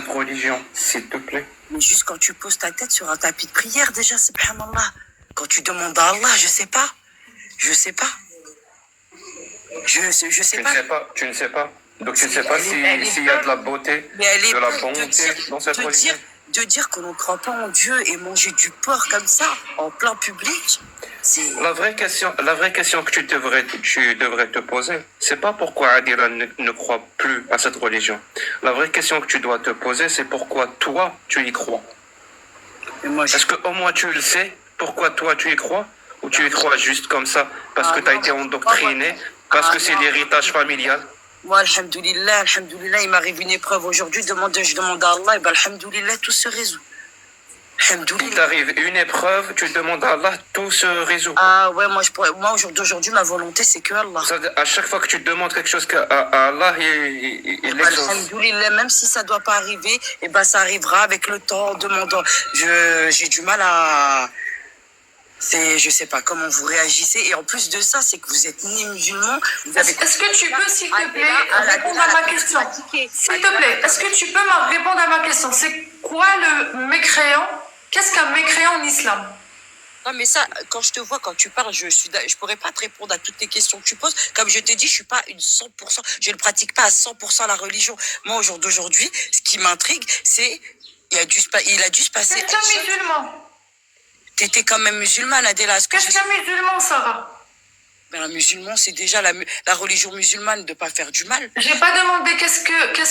cette religion, s'il te plaît. Mais juste quand tu poses ta tête sur un tapis de prière, déjà, subhanallah. Quand tu demandes à Allah, je sais pas. Je sais pas. Je sais Tu pas. ne sais pas, tu ne sais pas. Donc tu ne sais pas s'il y a de la beauté, Mais elle est de la peur bonté dans cette religion. de dire qu'on ne croit pas en Dieu et manger du porc comme ça, en plein public, c'est... La vraie question que tu devrais te poser, c'est pas pourquoi Adila ne croit plus à cette religion. La vraie question que tu dois te poser, c'est pourquoi toi, tu y crois. Est-ce qu'au moins tu le sais, pourquoi toi tu y crois? Ou tu y crois juste comme ça, parce que tu as été endoctriné, parce que c'est l'héritage familial? Moi, alhamdoulilah, il m'arrive une épreuve aujourd'hui, je demande à Allah, et ben alhamdoulilah, tout se résout. Il t'arrive une épreuve, tu demandes à Allah, tout se résout. Ah ouais, moi au jour d'aujourd'hui, ma volonté, c'est que Allah. À chaque fois que tu demandes quelque chose à Allah, il l'exauce. Alhamdoulilah, même si ça doit pas arriver, et ben ça arrivera avec le temps, en demandant. J'ai du mal à... je sais pas comment vous réagissez. Et en plus de ça, c'est que vous êtes ni musulman. Est-ce que tu peux, s'il te plaît, répondre à ma question? S'il te plaît, est-ce que tu peux me répondre à ma question? C'est quoi le mécréant? Qu'est-ce qu'un mécréant en islam? Non, mais ça, quand je te vois, quand tu parles, je pourrais pas te répondre à toutes les questions que tu poses. Comme je t'ai dit, je suis pas une 100%, je ne pratique pas à 100% la religion. Moi, au jour d'aujourd'hui, ce qui m'intrigue, c'est, il a dû se passer... C'est un musulman. T'étais quand même musulmane, Adela. Qu'est-ce qu'un musulman, Sarah? Ben, un musulman, c'est déjà la religion musulmane de pas faire du mal. J'ai pas demandé qu'est-ce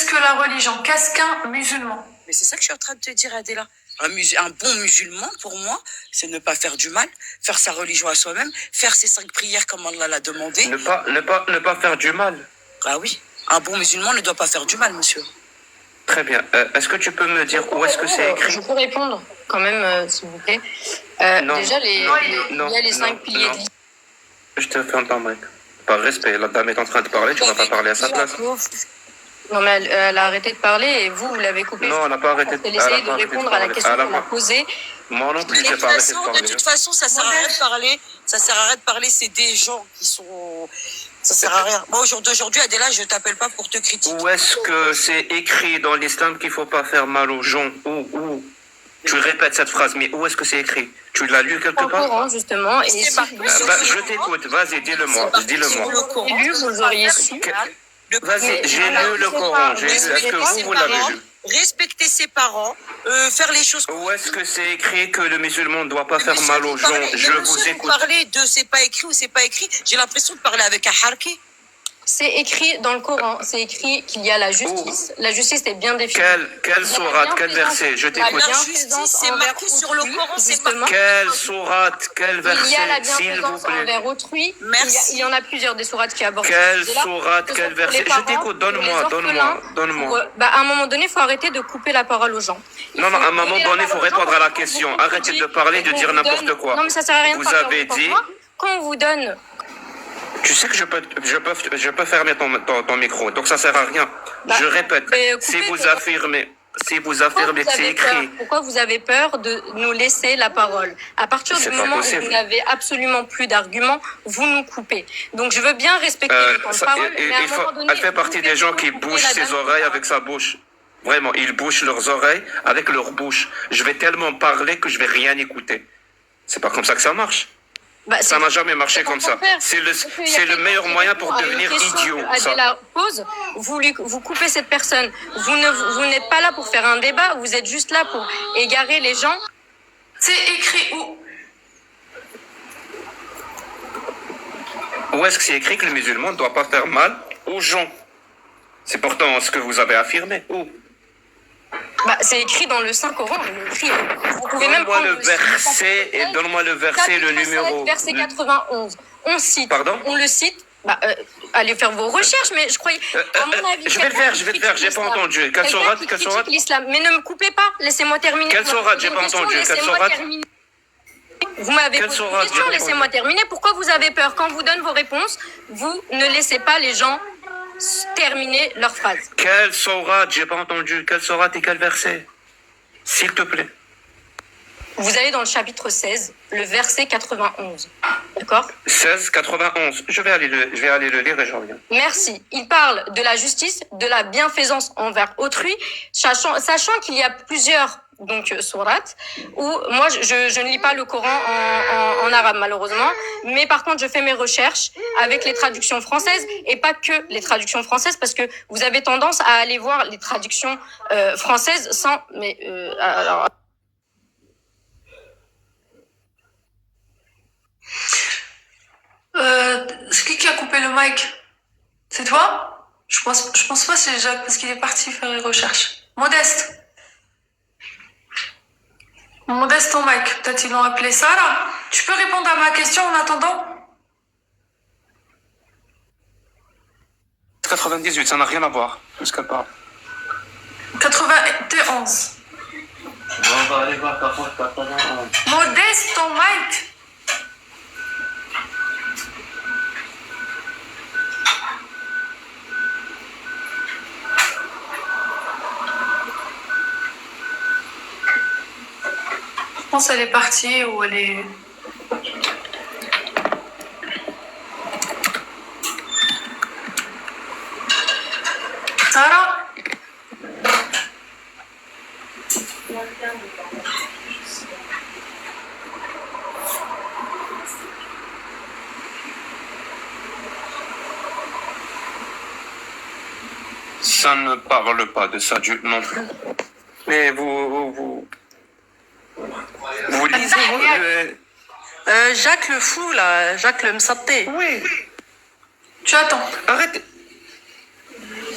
que la religion. Qu'est-ce qu'un musulman? Mais c'est ça que je suis en train de te dire, Adela. Un bon musulman, pour moi, c'est ne pas faire du mal, faire sa religion à soi-même, faire ses 5 prières comme Allah l'a demandé. Ne pas faire du mal. Ah oui, un bon musulman ne doit pas faire du mal, monsieur. Très bien. Est-ce que tu peux me dire où est-ce que c'est écrit? Je peux répondre quand même, s'il vous plaît. Déjà, il y a les 5 piliers de l'islam. Je te ferme ta mic. Par respect, la dame est en train de parler, tu ne vas pas parler à sa place. Non, mais elle a arrêté de parler et vous l'avez coupé. Non, elle n'a pas arrêté de parler. Elle essaye de répondre à la question qu'on a posée. Moi non plus, j'ai pas arrêté de parler. De toute façon, ça sert à rien de parler. Ça sert à rien de parler, c'est des gens qui sont... Ça sert à rien. Moi, aujourd'hui, Adela, je t'appelle pas pour te critiquer. Où est-ce que c'est écrit dans l'islam qu'il faut pas faire mal aux gens? Où? Tu répètes cette phrase, mais où est-ce que c'est écrit? Tu l'as lu quelque part? Au Coran, justement. Et je t'écoute, vas-y, dis-le-moi. Vous l'auriez su. Vas-y, j'ai lu le Coran. Est-ce que vous l'avez lu? Respecter ses parents, faire les choses... Où est-ce que c'est écrit que le musulman ne doit pas faire mal aux gens? Je vous écoute. Vous parlez de c'est pas écrit ou c'est pas écrit, j'ai l'impression de parler avec un harki. C'est écrit dans le Coran, c'est écrit qu'il y a la justice. La justice est bien définie. Quelle sourate, quel verset? Je t'écoute. La justice, c'est marqué sur le Coran, c'est marqué. Quelle sourate, quel verset? Il y a la s'il vous bienfaisance plaît. envers autrui. Merci. Il y en a plusieurs des sourates qui abordent Quelle ce sujet-là. sourate, quel verset? Je t'écoute, donne-moi. À un moment donné, il faut arrêter de couper la parole aux gens. Non, à un moment donné, il faut répondre à la question. Arrêtez de parler, de dire n'importe quoi. Non, mais ça sert à rien de Vous avez dit... Quand on vous donne... Tu sais que je peux fermer ton micro, donc ça sert à rien. Je répète, si vous affirmez que c'est écrit... Pourquoi vous avez peur de nous laisser la parole? À partir du moment où vous n'avez absolument plus d'arguments, vous nous coupez. Donc je veux bien respecter le temps de parole, mais à un moment donné... Elle fait partie des gens qui bougent ses oreilles avec sa bouche. Vraiment, ils bougent leurs oreilles avec leur bouche. Je vais tellement parler que je vais rien écouter. C'est pas comme ça que ça marche. Ça n'a jamais marché comme ça. C'est le meilleur moyen pour devenir idiot. Adela pose, vous coupez cette personne. Vous n'êtes pas là pour faire un débat, vous êtes juste là pour égarer les gens. C'est écrit où? Où est-ce que c'est écrit que le musulman ne doit pas faire mal aux gens? C'est pourtant ce que vous avez affirmé. Où? C'est écrit dans le Saint-Coran. Vous pouvez même donne-moi le verset, le numéro. Verset 91. On cite. Pardon? On le cite. Allez faire vos recherches, mais je croyais. À mon avis, je vais le faire. J'ai pas entendu. Quelle sourate? L'islam. Mais ne me coupez pas. Laissez-moi terminer. Quelle sourate? J'ai pas entendu. Quelle sourate? Vous m'avez posé une question. Laissez-moi terminer. Pourquoi vous avez peur? Quand on vous donne vos réponses, vous ne laissez pas les gens terminer leur phrase. Quelle sourate? J'ai pas entendu. Quelle sourate et quel verset? S'il te plaît. Vous allez dans le chapitre 16, le verset 91. D'accord? 16, 91. Je vais aller le lire et je reviens. Merci. Il parle de la justice, de la bienfaisance envers autrui, sachant qu'il y a plusieurs sourates où moi je ne lis pas le Coran en arabe malheureusement, mais par contre je fais mes recherches avec les traductions françaises et pas que les traductions françaises parce que vous avez tendance à aller voir les traductions françaises sans alors. C'est qui a coupé le mic? C'est toi? Je pense pas que c'est Jacques parce qu'il est parti faire les recherches. Modeste, ton mic. Peut-être ils l'ont appelé Sarah. Tu peux répondre à ma question en attendant? 98, ça n'a rien à voir. Jusqu'à part. 91. On va aller voir 91. Modeste, ton mic. Je pense qu'elle est partie ou elle est... Sarah? Ça ne parle pas de ça non plus. Mais vous lisez... Jacques le fou, là, Jacques le Msaté. Oui. Tu attends. Arrête.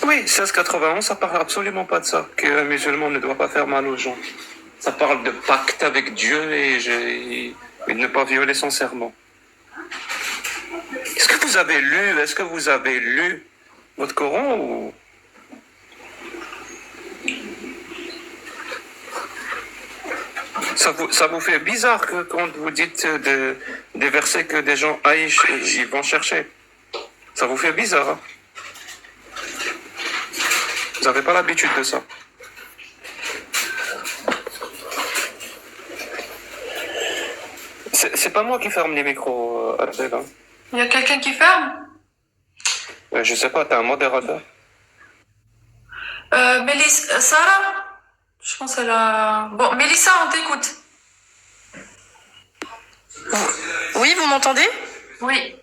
Oui, 1691, ça parle absolument pas de ça. Qu'un musulman ne doit pas faire mal aux gens. Ça parle de pacte avec Dieu et de ne pas violer son serment. Est-ce que vous avez lu votre Coran ou... Ça vous fait bizarre que quand vous dites des versets que des gens haïssent, ils vont chercher. Ça vous fait bizarre, hein? Vous n'avez pas l'habitude de ça. C'est pas moi qui ferme les micros, Abdel. Hein. Il y a quelqu'un qui ferme? Je sais pas, t'es un modérateur. Mélissa, Sarah? Je pense qu'elle a... Bon, Mélissa, on t'écoute. Oui, vous m'entendez? Oui.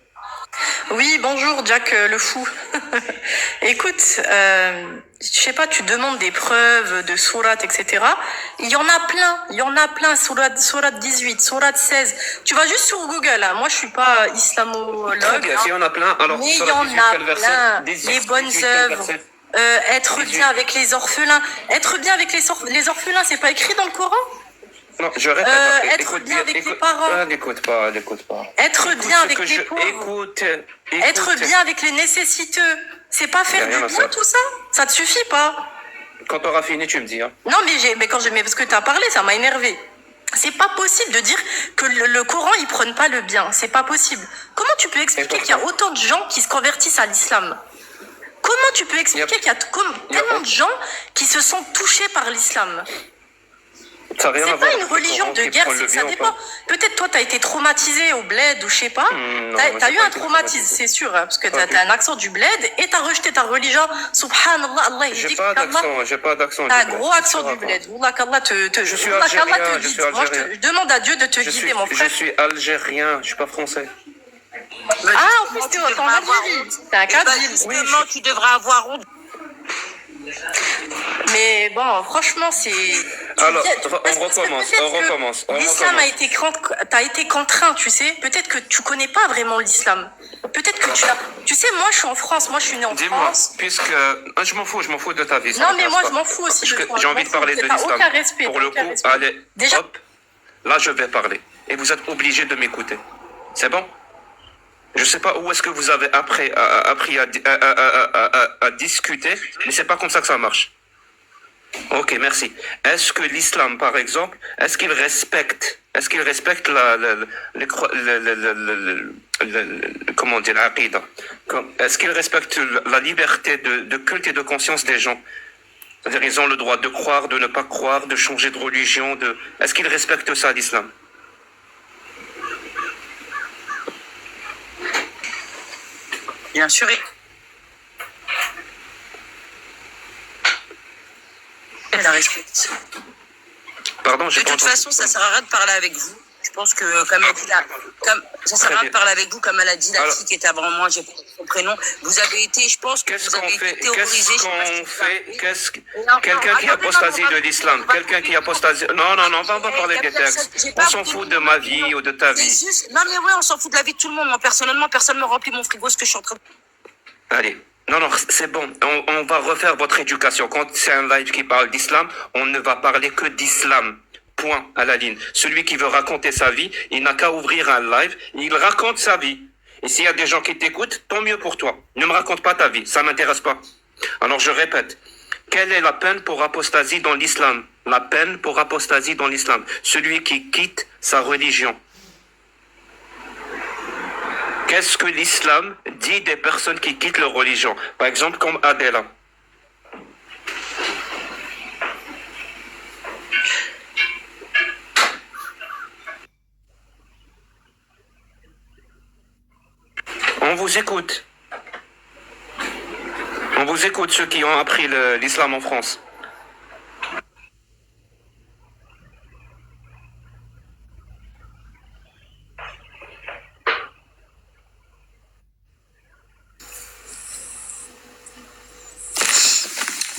Oui, bonjour, Jack le fou. Écoute, je sais pas, tu demandes des preuves de sourates, etc. Il y en a plein, sourate 18, sourate 16. Tu vas juste sur Google, hein. Moi je suis pas islamologue. Très bien, s'il y en a plein, alors... Mais il y en a plein, les bonnes œuvres. Être bien avec les orphelins. Être bien avec les orphelins, c'est pas écrit dans le Coran? Non, je répète. Être bien avec les parents. N'écoute pas. Être bien avec les pauvres. Être bien avec les nécessiteux. C'est pas faire du bien tout ça? Ça te suffit pas? Quand t'auras fini, tu me dis. Hein. Non, mais parce que t'as parlé, ça m'a énervé. C'est pas possible de dire que le Coran, il prône pas le bien. C'est pas possible. Comment tu peux expliquer qu'il y a autant de gens qui se convertissent à l'islam? Comment tu peux expliquer qu'il y a tellement de gens qui se sentent touchés par l'islam? C'est pas une religion de guerre, ça dépend. Peut-être toi, t'as été traumatisé au bled ou je sais pas. T'as eu un traumatisme, c'est sûr, hein, parce que t'as un accent du bled et t'as rejeté ta religion. Subhanallah, Allah, il dit que j'ai pas d'accent. T'as un gros accent du bled. Wallah qu'Allah je suis algérien. Moi, je demande à Dieu de te guider, mon frère. Je suis algérien, je suis pas français. Ah, en plus, t'es en Algérie. T'es un Kabyle. Justement, tu devrais avoir honte. Mais bon, franchement, c'est... Alors, on recommence. L'islam t'as été contraint, tu sais. Peut-être que tu connais pas vraiment l'islam. Peut-être que tu as... Tu sais, moi, je suis en France. Moi, je suis née en France. Puisque... Je m'en fous de ta vie. Non, mais moi, je m'en fous aussi de toi. J'ai envie de parler de l'islam. Aucun respect. Pour le coup, allez, déjà... hop, là, je vais parler. Et vous êtes obligés de m'écouter. C'est bon? Je sais pas où est-ce que vous avez appris à discuter, mais c'est pas comme ça que ça marche. Ok, merci. Est-ce que l'islam, par exemple, est-ce qu'il respecte comment dire, l'aqida? Est-ce qu'il respecte la liberté de culte et de conscience des gens? C'est-à-dire ils ont le droit de croire, de ne pas croire, de changer de religion. Est-ce qu'ils respectent ça, l'islam? Bien sûr. Elle la respecte. Pardon, j'ai De pas toute entendu. façon, ça sert à rien de parler avec vous. Je pense que, comme elle dit ça sert à rien de parler avec vous, comme elle a dit la fille qui était avant moi, j'ai pas son prénom. Vous avez été, je pense que Qu'est-ce vous avez qu'on été fait? terrorisé. Quelqu'un qui apostasie de l'islam, quelqu'un qui apostasie. Non, on va pas parler des textes. On s'en fout de ma vie ou de ta vie. Non, mais ouais, on s'en fout de la vie de tout le monde. Moi, personnellement, personne ne me remplit mon frigo, ce que je suis en train de. Allez. Non, c'est bon. On va refaire votre éducation. Quand c'est un live qui parle d'islam, on ne va parler que d'islam. Point à la ligne. Celui qui veut raconter sa vie, il n'a qu'à ouvrir un live, il raconte sa vie. Et s'il y a des gens qui t'écoutent, tant mieux pour toi. Ne me raconte pas ta vie, ça m'intéresse pas. Alors je répète, quelle est la peine pour apostasie dans l'islam? La peine pour apostasie dans l'islam. Celui qui quitte sa religion. Qu'est-ce que l'islam dit des personnes qui quittent leur religion? Par exemple, comme Adela. On vous écoute. On vous écoute, ceux qui ont appris l'islam en France.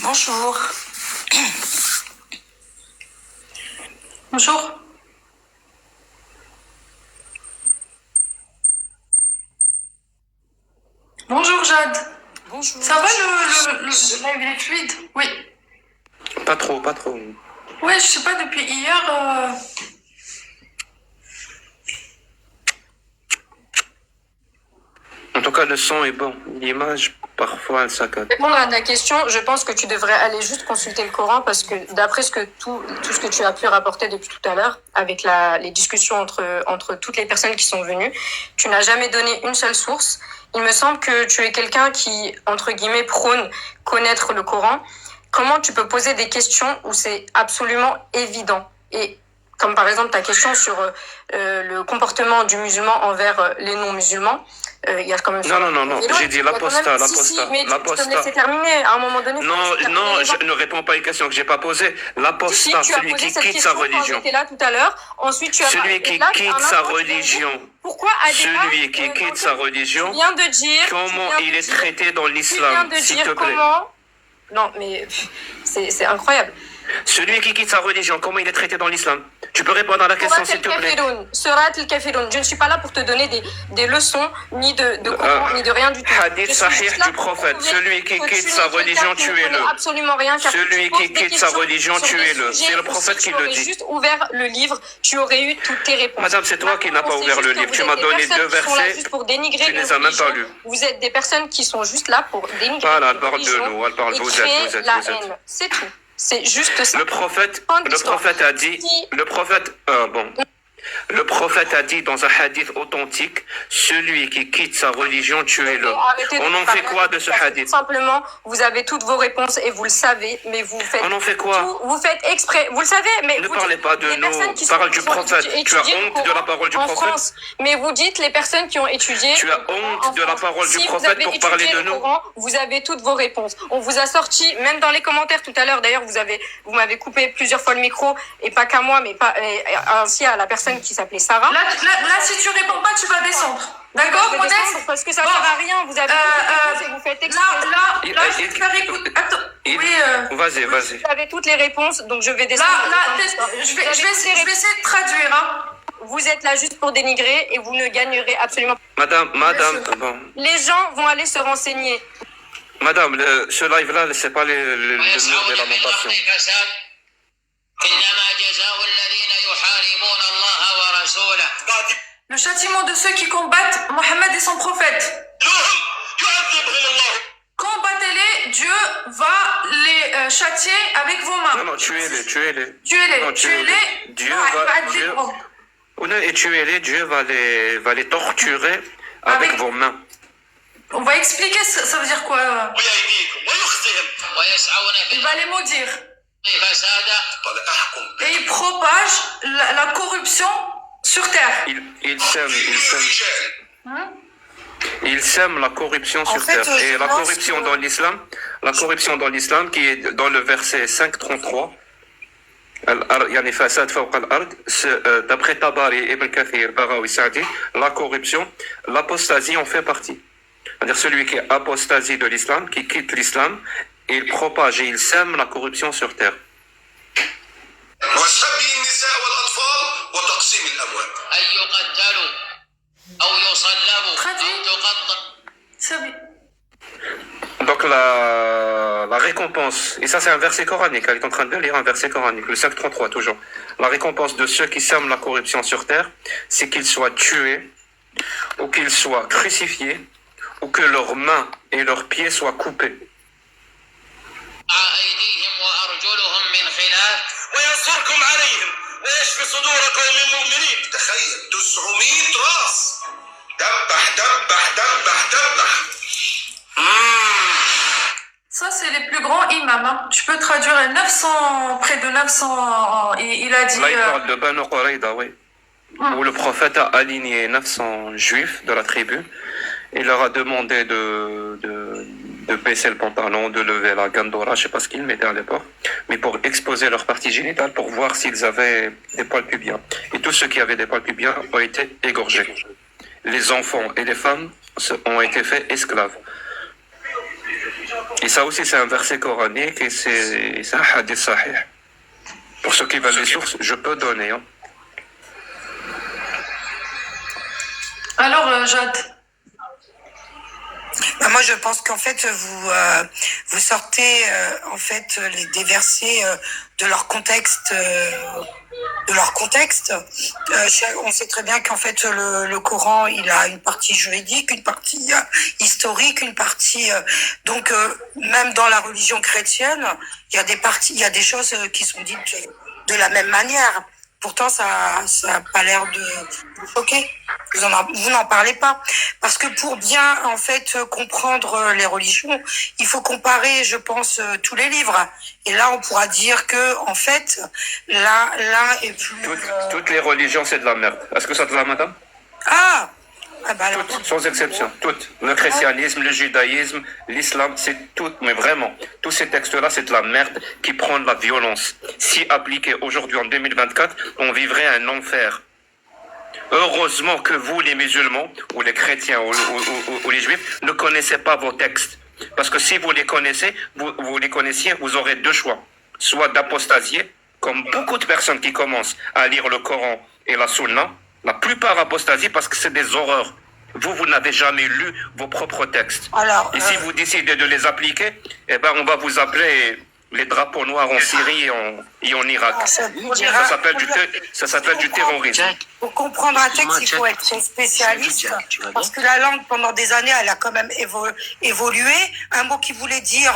Bonjour. Bonjour. Bonjour Jade. Bonjour. Ça va le live il est fluide? Oui. Pas trop. Ouais, je sais pas, depuis hier. En tout cas, le son est bon. L'image, parfois, elle saccade. Répondre à ta question, je pense que tu devrais aller juste consulter le Coran parce que d'après tout ce que tu as pu rapporter depuis tout à l'heure, avec les discussions entre toutes les personnes qui sont venues, tu n'as jamais donné une seule source. Il me semble que tu es quelqu'un qui, entre guillemets, prône connaître le Coran. Comment tu peux poser des questions où c'est absolument évident? Et comme par exemple ta question sur le comportement du musulman envers les non-musulmans, il y a quand même... Non, j'ai dit l'apostat, Si, mais tu peux me laisser terminer à un moment donné. Non, je ne réponds pas à une question que j'ai pas posée. L'apostat, celui qui quitte sa religion. Là tout à l'heure. Ensuite, tu as celui qui quitte sa religion. Pourquoi Adela, celui qui quitte sa religion, vient de dire comment il est traité dans l'islam, s'il te plaît. Non, mais c'est incroyable. Celui qui quitte sa religion, comment il est traité dans l'islam? Tu peux répondre à la question, s'il te plaît. Surat al-Kafirun. Je ne suis pas là pour te donner des leçons, ni de Coran, ni de rien du tout. Hadith sahih du prophète. Celui qui quitte sa religion, tuez-le. Absolument rien. Celui qui quitte sa religion, tuez-le. C'est le prophète qui le dit. Si tu aurais juste ouvert le livre, tu aurais eu toutes tes réponses. Madame, c'est toi qui n'as pas ouvert le livre. Tu m'as donné 2 versets. Tu les as même pas lus. Vous êtes des personnes qui sont juste là pour dénigrer. Voilà, elle parle de nous. Elle parle de vous êtes. C'est tout. C'est juste ça. Le prophète a dit, le prophète a dit dans un hadith authentique, celui qui quitte sa religion, tuez-le. On en fait quoi de ce hadith? Simplement, vous avez toutes vos réponses et vous le savez, mais vous faites... On en fait quoi? Vous faites exprès, vous le savez, mais... Ne parlez pas de nous, parle du prophète. Tu as honte de la parole du prophète? Mais vous dites les personnes qui ont étudié... Tu as honte de la parole du prophète pour parler de nous? Vous avez toutes vos réponses. On vous a sorti, même dans les commentaires tout à l'heure, d'ailleurs, vous m'avez coupé plusieurs fois le micro, et pas qu'à moi, mais ainsi à la personne qui s'appelait Sarah. Là, si tu réponds pas, tu vas descendre. D'accord, Modeste? Parce que ça sert à rien, vous avez vous faites exprès. Là, je vais te faire écouter. Attends, oui. Vas-y. Vous avez toutes les réponses, donc je vais descendre. Je vais essayer de traduire, hein. Vous êtes là juste pour dénigrer et vous ne gagnerez absolument pas. Madame, bon. Les gens vont aller se renseigner. Madame, ce live-là, c'est pas le mur de lamentation. Le châtiment de ceux qui combattent Mohammed et son prophète. Combattez-les, Dieu va les châtier avec vos mains. Non, tuez-les. Tuez-les. Et tuez-les, Dieu va les torturer avec vos mains. On va expliquer ça veut dire quoi. Il va les maudire. Et il propage la corruption sur terre. Il sème la corruption sur terre. Et la corruption dans l'islam qui est dans le verset 5.33, يعني فساد فوق الأرض, d'après Tabari, Ibn Kathir, Barawi, Saadi, la corruption, l'apostasie en fait partie. C'est-à-dire celui qui est apostasie de l'islam, qui quitte l'islam, il propage et il sème la corruption sur terre. Donc la récompense, et ça c'est un verset coranique, elle est en train de lire un verset coranique, le 5.33 toujours. La récompense de ceux qui sèment la corruption sur terre, c'est qu'ils soient tués, ou qu'ils soient crucifiés, ou que leurs mains et leurs pieds soient coupés. Ça, c'est les plus grands imams. Hein. Tu peux traduire 900, près de 900. Il a dit. Là, il parle de Banu Qurayda, oui. Où le prophète a aligné 900 juifs de la tribu. Il leur a demandé de baisser le pantalon, de lever la gandora, je ne sais pas ce qu'ils mettaient à l'époque, mais pour exposer leur partie génitale, pour voir s'ils avaient des poils pubiens. Et tous ceux qui avaient des poils pubiens ont été égorgés. Les enfants et les femmes ont été faits esclaves. Et ça aussi, c'est un verset coranique et c'est un hadith sahih. Pour ceux qui veulent les sources, je peux donner. Hein. Alors, Jade. Moi, je pense qu'en fait, vous sortez des versets de leur contexte. On sait très bien qu'en fait, le Coran, il a une partie juridique, une partie historique, une partie. Donc, même dans la religion chrétienne, il y a des choses qui sont dites de la même manière. Pourtant, ça a pas l'air de vous choquer. Vous n'en parlez pas. Parce que pour bien, en fait, comprendre les religions, il faut comparer, je pense, tous les livres. Et là, on pourra dire que, en fait, l'un est plus... Toutes les religions, c'est de la merde. Est-ce que ça te va, madame? Alors... Toutes, sans exception, toutes. Le christianisme, le judaïsme, l'islam, c'est tout, mais vraiment, tous ces textes-là, c'est de la merde qui prend de la violence. Si appliqué aujourd'hui en 2024, on vivrait un enfer. Heureusement que vous, les musulmans, ou les chrétiens, ou les juifs, ne connaissez pas vos textes. Parce que si vous les connaissez, vous aurez deux choix. Soit d'apostasier, comme beaucoup de personnes qui commencent à lire le Coran et la Sunna, la plupart apostasient parce que c'est des horreurs. Vous n'avez jamais lu vos propres textes. Et si vous décidez de les appliquer, eh ben, on va vous appeler les drapeaux noirs en Syrie et en Irak. Ça s'appelle du terrorisme. Pour comprendre un texte, il faut être spécialiste. Parce que la langue, pendant des années, elle a quand même évolué. Un mot qui voulait dire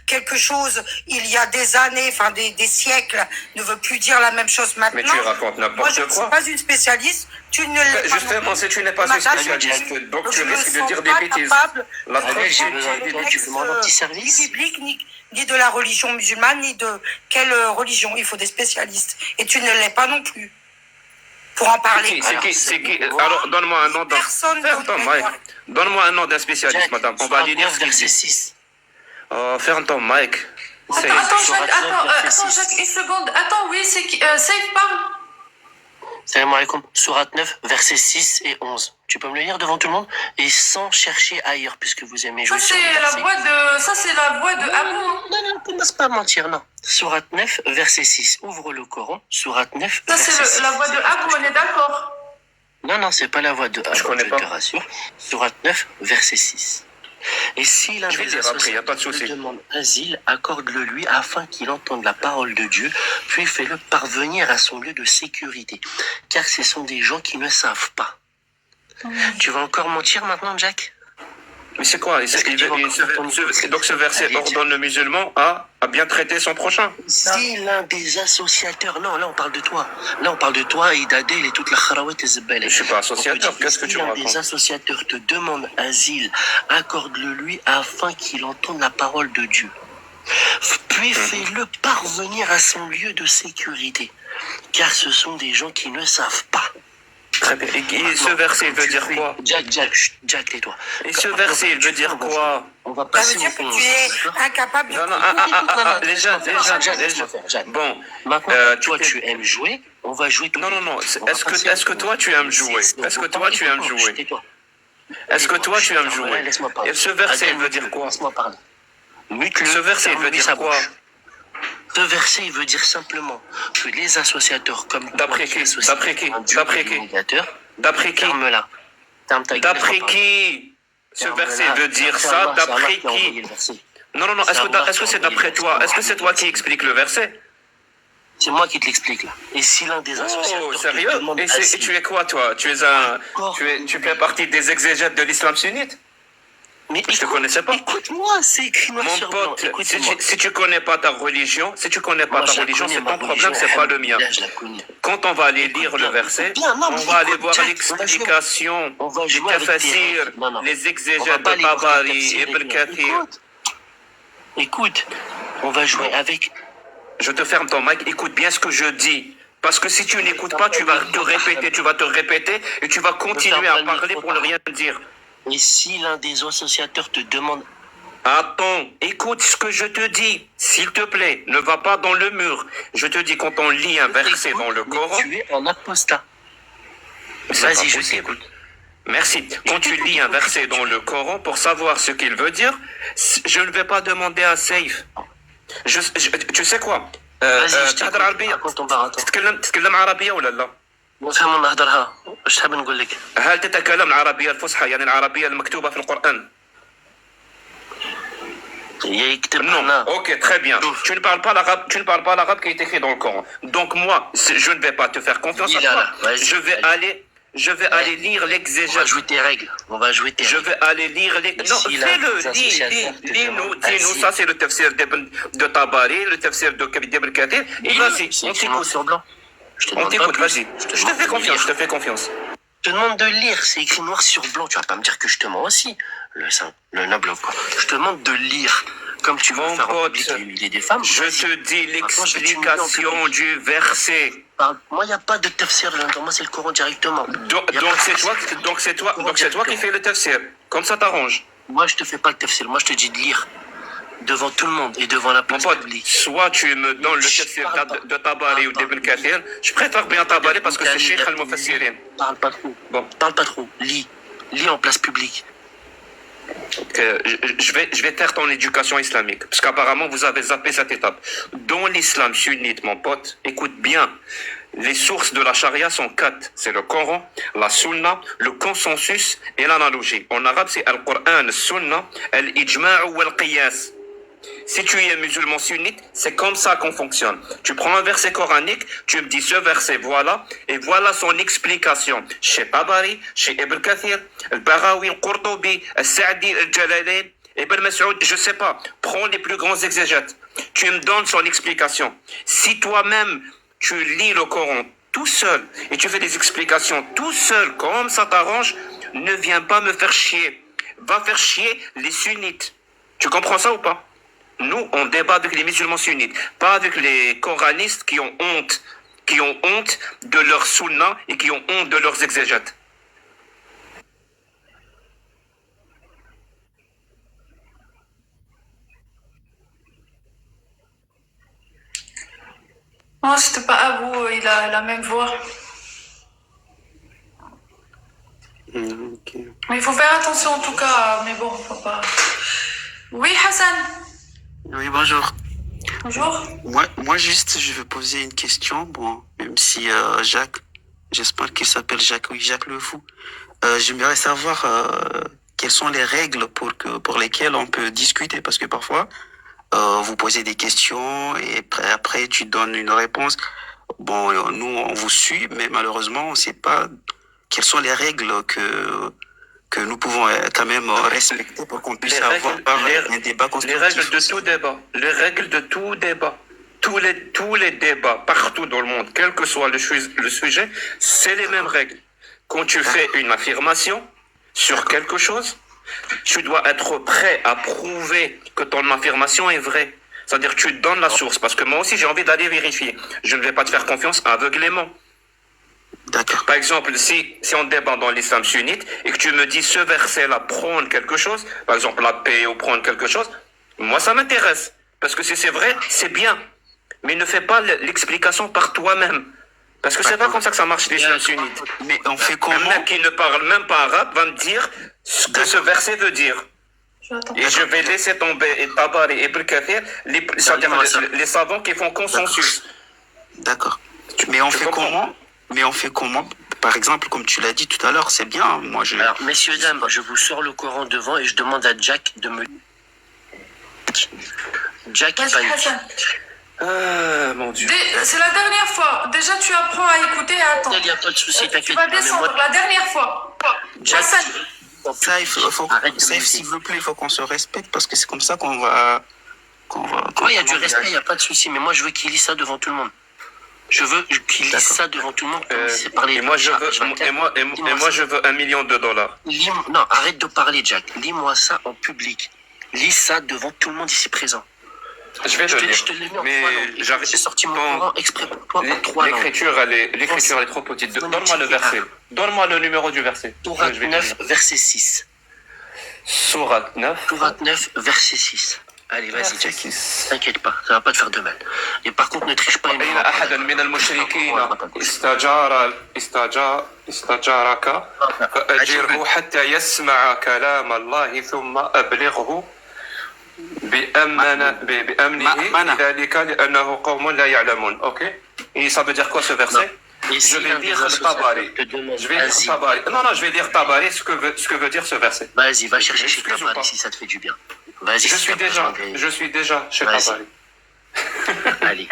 quelque chose il y a des années, enfin des siècles, ne veut plus dire la même chose maintenant. Mais tu racontes n'importe quoi. Moi, je ne suis pas une spécialiste. Tu ne l'es pas. Justement, si tu n'es pas une spécialiste, donc tu risques de dire des bêtises. La j'ai besoin de tu demandes un petit service. Biblique, ni de la religion musulmane, ni de quelle religion. Il faut des spécialistes. Et tu ne l'es pas non plus. Pour en parler. C'est qui Alors, donne-moi un nom d'un... Donne-moi un nom d'un spécialiste, Jack, madame. On va aller lire verset 6. Ferme ton mic. Attends, Jacques, une seconde. Attends, oui, c'est qui Safe parle. Salam alaikum. Surat 9, versets 6 et 11. Tu peux me le lire devant tout le monde et sans chercher ailleurs, puisque vous aimez jouer sur le verset. Ça, c'est la voix de Abou. Non, commence pas à mentir, non. Surat 9, verset 6. Ouvre le Coran. Surat 9, ça, verset 6. Ça, c'est la voix de Abou, on est d'accord. Non, c'est pas la voix de Abou. Je connais pas. te rassure. Surat 9, verset 6. Et si l'un des associés demande asile, accorde-le lui afin qu'il entende la parole de Dieu, puis fais-le parvenir à son lieu de sécurité. Car ce sont des gens qui ne savent pas. Tu vas encore mentir maintenant, Jack? Mais c'est quoi? Donc ce verset ordonne le musulman à bien traiter son prochain. Si l'un des associateurs, non, là on parle de toi. Là on parle de toi, Idadel et toute la kharawat et Zebel. Je suis pas associateur, qu'est-ce que tu me racontes? Si l'un des racontes? associateurs te demande asile, accorde-le lui afin qu'il entende la parole de Dieu. Puis fais-le parvenir à son lieu de sécurité. Car ce sont des gens qui ne savent pas. Très bien. Et ce verset veut dire quoi? Jack, tais-toi. Et ce verset veut dire quoi? On va Ça passer veut dire au que tu es incapable de... Non, les jeunes. Bon, maintenant, toi tu aimes jouer, on va jouer tout. non. Est-ce que toi tu aimes jouer? Est-ce que toi tu aimes jouer? Est-ce que toi tu aimes jouer? Et ce verset veut dire quoi? Laisse-moi parler. Ce verset veut dire quoi? Ce verset, il veut dire simplement que les associateurs comme D'après qui? D'après qui? D'après qui? Ferme-la. D'après qui? Ce verset veut dire ça, d'après qui? Non, est-ce que c'est d'après toi? Est-ce que c'est toi qui expliques le verset? C'est moi qui te l'explique là. Et si l'un des associateurs... Oh, sérieux? Et tu es quoi toi? Tu fais partie des exégètes de l'islam sunnite? Mais je te connaissais pas. Écoute-moi, c'est écrit noir sur blanc. Mon pote, si tu connais pas ta religion, c'est ton problème, c'est pas le mien. Quand on va aller lire le verset, on va aller voir l'explication du Tafassir, les exégètes de Tabari, Ibn Kathir. Écoute, on va jouer avec... Je te ferme ton mic, écoute bien ce que je dis. Parce que si tu n'écoutes pas, tu vas te répéter et tu vas continuer à parler pour ne rien dire. Et si l'un des associateurs te demande... Attends, écoute ce que je te dis. S'il te plaît, ne va pas dans le mur. Je te dis, quand on lit un verset dans le Coran... Tu es un apostat. Vas-y, je t'écoute. Merci. Quand tu lis un verset dans le Coran, pour savoir ce qu'il veut dire, je ne vais pas demander à Saif. Tu sais quoi? تهضر عربية تتكلم عربية ولا لا؟ نفهم نهضرها. اش تحب نقول لك؟ هل تتكلم العربية الفصحى يعني العربية المكتوبة في القرآن؟ Non. Ok, très bien. Tu ne parles pas l'arabe qui est écrit dans le Coran. Donc moi, je ne vais pas te faire confiance à toi. Je vais aller lire l'exégèse. On va jouer tes règles. Je vais aller lire les... Non, fais-le, dis-nous. Ça, c'est le tafsir de Tabari, le tafsir de Ibn Kathir. Et vas-y, on t'écoute. Sur blanc. On t'écoute, vas-y. Je te fais confiance. Je te demande de lire, c'est écrit noir sur blanc. Tu vas pas me dire que je te mens aussi, le noble quoi. Je te demande de lire, comme tu veux faire en public et humilier des femmes. Je te dis l'explication du verset. Moi, il n'y a pas de tafsir là-dedans. Moi, c'est le Coran directement. Donc c'est toi qui fais le tafsir. Comme ça t'arrange. Moi, je te fais pas le tafsir. Moi, je te dis de lire devant tout le monde et devant la place publique. Soit tu me donnes le tafsir de Tabari ou d'Ibn Kathir. Je préfère bien Tabari parce que c'est Cheikh al-Mufassirin. Parle pas trop. Bon. Parle pas trop. Lis en place publique. Je vais taire ton éducation islamique, parce qu'apparemment vous avez zappé cette étape. Dans l'islam sunnite, mon pote, écoute bien, les sources de la charia sont 4. C'est le Coran, la Sunna, le consensus et l'analogie. En arabe, c'est Al-Qur'an, Sunna, Al-Ijma' ou Al-Qiyas. Si tu es musulman sunnite, c'est comme ça qu'on fonctionne. Tu prends un verset coranique, tu me dis ce verset, voilà, et voilà son explication. Chez Tabari, chez Ibn Kathir, Al-Baghawi, Al-Qurtubi, Al-Sa'di, Al-Jalalain, Ibn Mas'ud, je sais pas. Prends les plus grands exégètes. Tu me donnes son explication. Si toi-même, tu lis le Coran tout seul, et tu fais des explications tout seul, comme ça t'arrange, ne viens pas me faire chier. Va faire chier les sunnites. Tu comprends ça ou pas? Nous, on débat avec les musulmans sunnites, pas avec les coranistes qui ont honte de leur sunna et qui ont honte de leurs exégètes. Non, c'était pas à vous, il a la même voix. Okay. Mais il faut faire attention en tout cas, mais bon, faut pas... Oui, Hassan. Oui, bonjour. Bonjour. Moi, juste, je veux poser une question. Bon, même si Jacques, j'espère qu'il s'appelle Jacques, oui, Jacques le Fou. J'aimerais savoir quelles sont les règles pour lesquelles on peut discuter, parce que parfois, vous posez des questions et après, tu donnes une réponse. Bon, nous, on vous suit, mais malheureusement, on ne sait pas quelles sont les règles que nous pouvons quand même respecter pour qu'on puisse avoir un débat constructif. Les règles de tout débat. Les règles de tout débat. Tous les débats partout dans le monde, quel que soit le sujet, c'est les mêmes règles. Quand tu fais une affirmation sur quelque chose, tu dois être prêt à prouver que ton affirmation est vraie. C'est-à-dire que tu donnes la source. Parce que moi aussi, j'ai envie d'aller vérifier. Je ne vais pas te faire confiance aveuglément. D'accord. Par exemple, si on débat dans l'islam sunnite et que tu me dis ce verset-là prône quelque chose, par exemple la paix ou prône quelque chose, moi ça m'intéresse. Parce que si c'est vrai, c'est bien. Mais ne fais pas l'explication par toi-même. Parce que c'est pas comme ça que ça marche l'islam sunnite. Mais on fait comment? Un mec qui ne parle même pas arabe va me dire ce que ce verset veut dire. Et je vais laisser tomber et Tabari et Ibn Kathir, les savants qui font consensus. D'accord. Mais on fait comment? Mais on fait comment? Par exemple, comme tu l'as dit tout à l'heure, c'est bien. Alors, messieurs, dames, je vous sors le Coran devant et je demande à Jack de me... Jack panique. Ah, mon Dieu. C'est la dernière fois. Déjà, tu apprends à écouter et à attendre. Il n'y a pas de souci, t'inquiète. Tu vas descendre la dernière fois. Jack, Saïf, s'il vous plaît, il faut qu'on se respecte parce que c'est comme ça qu'on va... il y a du respect, il n'y a pas de souci. Mais moi, je veux qu'il lise ça devant tout le monde. Je veux qu'il lise ça devant tout le monde. Et moi, je veux $1 million. Non, arrête de parler, Jack. Lis-moi ça en public. Lis ça devant tout le monde ici présent. Je vais le lire. Je te l'ai mis en mais 3 langues. J'ai sorti mon Coran exprès pour toi en 3 langues. L'écriture, elle est trop petite. Donne-moi le verset. Donne-moi le numéro du verset. Sourate 9, verset 6. Sourate 9. Sourate 9, verset 6. Allez, vas-y, Jack. T'inquiète pas, ça va pas te faire de mal. Et par contre, ne triche pas une أحدا من المشركين استجارك فأجره حتى يسمع كلام الله ثم أبلغه بأمنه ذلك لأنه قوم لا يعلمون. Ok? Et ça veut dire quoi ce verset? Je vais lire Tabari. Non, je vais lire Tabari, ce que veut dire ce verset. Vas-y, va chercher chez Tabari si ça te fait du bien. Vas-y. Je suis déjà chez Tabari. Allez.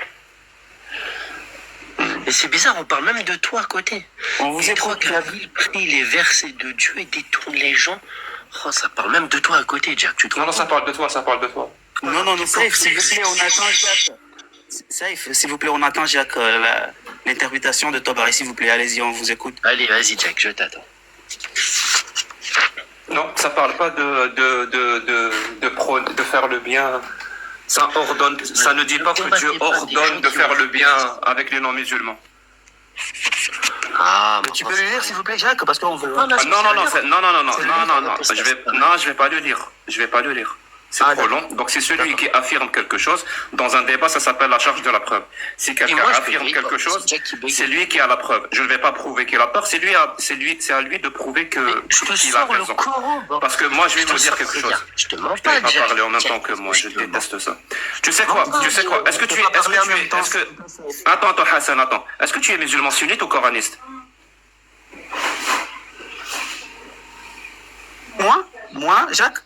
Et c'est bizarre, on parle même de toi à côté. On vous écoute. Prie les versets de Dieu et détourne les gens. Oh, ça parle même de toi à côté, Jack. Tu te non, ça parle de toi. Non, Saïf, s'il vous plaît, on attend Jacques. Saïf, s'il vous plaît, on attend Jacques l'interprétation de Tabari, s'il vous plaît. Allez-y, on vous écoute. Allez, vas-y, Jack, je t'attends. Non, ça parle pas de faire le bien. Ça ne dit pas que Dieu ordonne de faire le bien avec les non-musulmans. Mais tu peux le lire, s'il vous plaît, Jacques, parce qu'on veut... Non, je vais pas le lire. C'est trop long. Donc c'est celui qui affirme quelque chose. Dans un débat, ça s'appelle la charge de la preuve. Si quelqu'un affirme quelque chose, c'est lui qui a la preuve. Je ne vais pas prouver qu'il a peur. C'est à lui de prouver qu'il a raison. Parce que moi, je vais vous dire quelque chose. Je te mens pas parler en même temps que moi. Je déteste ça. Tu sais quoi? Attends, Hassan, attends. Est-ce que tu es musulman sunnite ou coraniste? Moi, Jacques?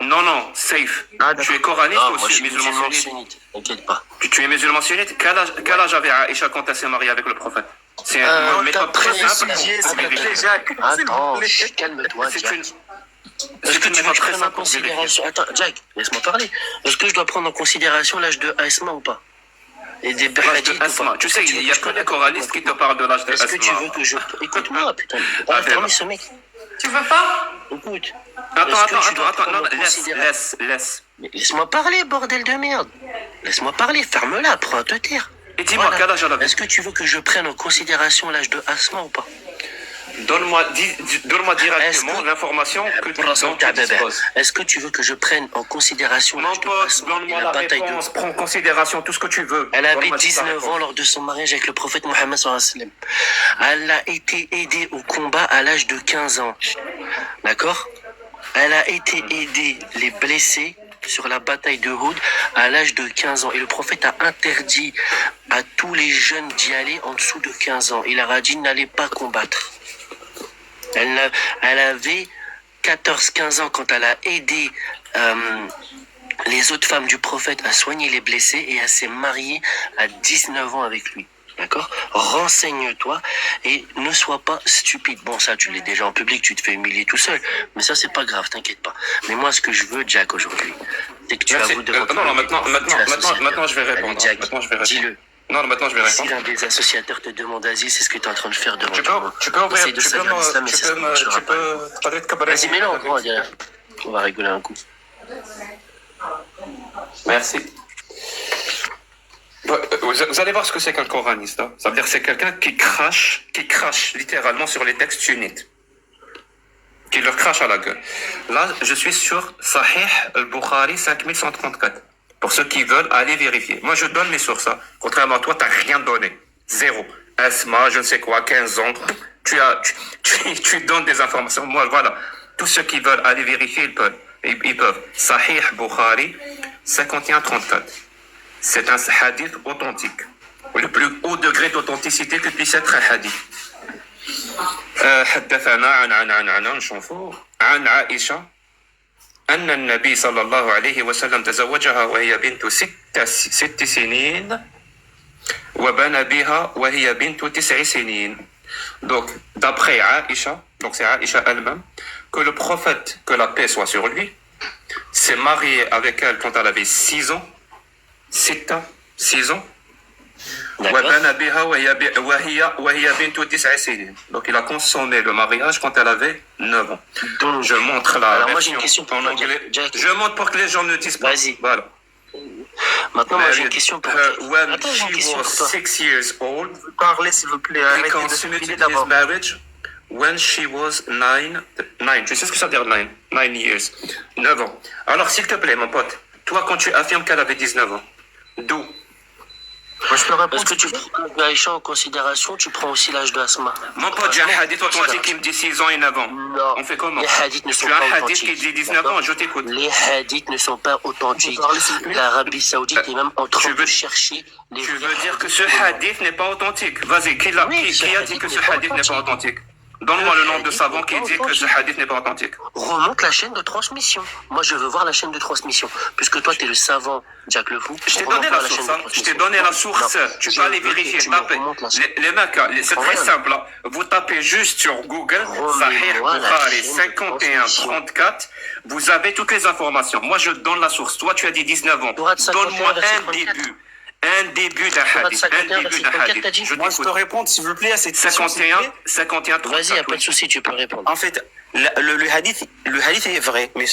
Non, safe. Tu es coraniste ou aussi musulman sunnite? T'inquiète pas. Tu es musulman sunnite? Quel âge avait Aïcha quand elle s'est mariée avec le prophète? C'est une méthode très simple. Jacques. Attends, calme-toi, Jack. Est-ce que tu vas prendre en considération... Attends, Jack, laisse-moi parler. Est-ce que je dois prendre en considération l'âge de Asma ou pas? Et des hadiths ou pas? Tu sais, il y a que les coranistes qui te parlent de l'âge de Asma. Est-ce que tu veux que je... Écoute-moi, putain. On va fermer ce mec. Tu veux pas? Écoute. Attends, non, laisse. Mais laisse-moi parler, bordel de merde. Laisse-moi parler, ferme-la, apprends à te taire. Et dis-moi, quel âge elle avait? Est-ce que tu veux que je prenne en considération l'âge de Asma ou pas? Donne-moi directement l'information que tu disposes. Est-ce que tu veux que je prenne en considération l'âge de Asma et la bataille de... Prends en considération tout ce que tu veux. Elle avait 19 ans lors de son mariage avec le prophète Mohammed sallallahu alayhi wa sallam. Elle a été aidée au combat à l'âge de 15 ans. D'accord? Elle a été aidée les blessés sur la bataille de Uhud à l'âge de 15 ans. Et le prophète a interdit à tous les jeunes d'y aller en dessous de 15 ans. Il leur a dit n'allez pas combattre. Elle avait 14-15 ans quand elle a aidé les autres femmes du prophète à soigner les blessés et elle s'est mariée à 19 ans avec lui. D'accord? Renseigne-toi et ne sois pas stupide. Bon, ça, tu l'es déjà en public, tu te fais humilier tout seul. Mais ça, c'est pas grave, t'inquiète pas. Mais moi, ce que je veux, Jack, aujourd'hui, c'est que tu avoues devant toi. Non, maintenant, je vais répondre. Jack, Maintenant, je vais répondre. dis-le. Non, maintenant, je vais Si répondre. l'un des associateurs te demande d'asile, c'est ce que tu es en train de faire devant Tu toi. peux ouvrir, Essaye de salir l'islam, mais ça ne marchera pas. parler de Kabbalah. Vas-y, mets-le en gros, derrière. On va rigoler un coup. Merci. Vous allez voir ce que c'est qu'un coraniste. Hein. Ça veut dire que c'est quelqu'un qui crache littéralement sur les textes sunnites. Qui leur crache à la gueule. Là, je suis sur Sahih al-Bukhari 5134. Pour ceux qui veulent aller vérifier. Moi, je donne mes sources. Hein. Contrairement à toi, tu n'as rien donné. Zéro. Asma, je ne sais quoi, 15 ans. Tu donnes des informations. Moi, voilà. Tous ceux qui veulent aller vérifier, ils peuvent. Sahih Bukhari 5134. C'est un hadith authentique. Le plus haut degré d'authenticité que puisse être un hadith. حدثنا عن نشوفوا عن عائشة أن النبي صلى الله عليه وسلم تزوجها وهي بنت ست سنين وبنى بها وهي بنت 9 سنين. Donc, d'après Aïcha, donc c'est Aïcha elle-même, que le prophète, que la paix soit sur lui, s'est marié avec elle quand elle avait 6 ans, 6 ans. Donc il a consommé le mariage quand elle avait 9 ans. Donc je montre la alors moi j'ai une version question pour en toi, anglais. Jack. Je montre pour que les gens ne disent pas. Vas-y. Voilà. Maintenant, moi j'ai une question pour toi. When Attends, j'ai une she question was pour toi. 6 years old, Parlez, s'il vous plaît. he Arrêtez de consummated filer his d'abord. marriage when she was 9. Tu sais ce que ça veut dire 9? 9 years. 9 ans. Alors s'il te plaît, mon pote, toi quand tu affirmes qu'elle avait 19 ans, d'où? Moi, je peux répondre. Est-ce que tu prends l'âge d'Aïcha en considération, tu prends aussi l'âge de Asma? Mon pote, j'ai un hadith authentique qui me dit 6 ans et 9 ans. Non. On fait comment? Les hadiths ne sont Tu as pas un hadith authentiques. qui dit 19 ans, je t'écoute. Les hadiths ne sont pas authentiques. L'Arabie Saoudite est même en train de chercher les Tu veux dire que ce hadith n'est pas authentique? Vas-y, qui a dit que ce hadith n'est pas authentique? Donne-moi le nom de savant qui dit que ce hadith n'est pas authentique. Remonte la chaîne de transmission. Moi, je veux voir la chaîne de transmission. Puisque toi, tu es le savant, Jack le Fou. Je t'ai donné la source. Je t'ai donné la source. Tu peux aller vérifier. Les mecs, c'est très simple. Vous tapez juste sur Google Sahih Bukhari 5134. Vous avez toutes les informations. Moi, je donne la source. Toi, tu as dit 19 ans. Donne-moi un début. Un début d'un hadith. Moi, je te réponds, s'il vous plaît, à cette question. 51, 34. Vas-y, y a pas de souci, tu peux répondre. En fait, le hadith est vrai, mais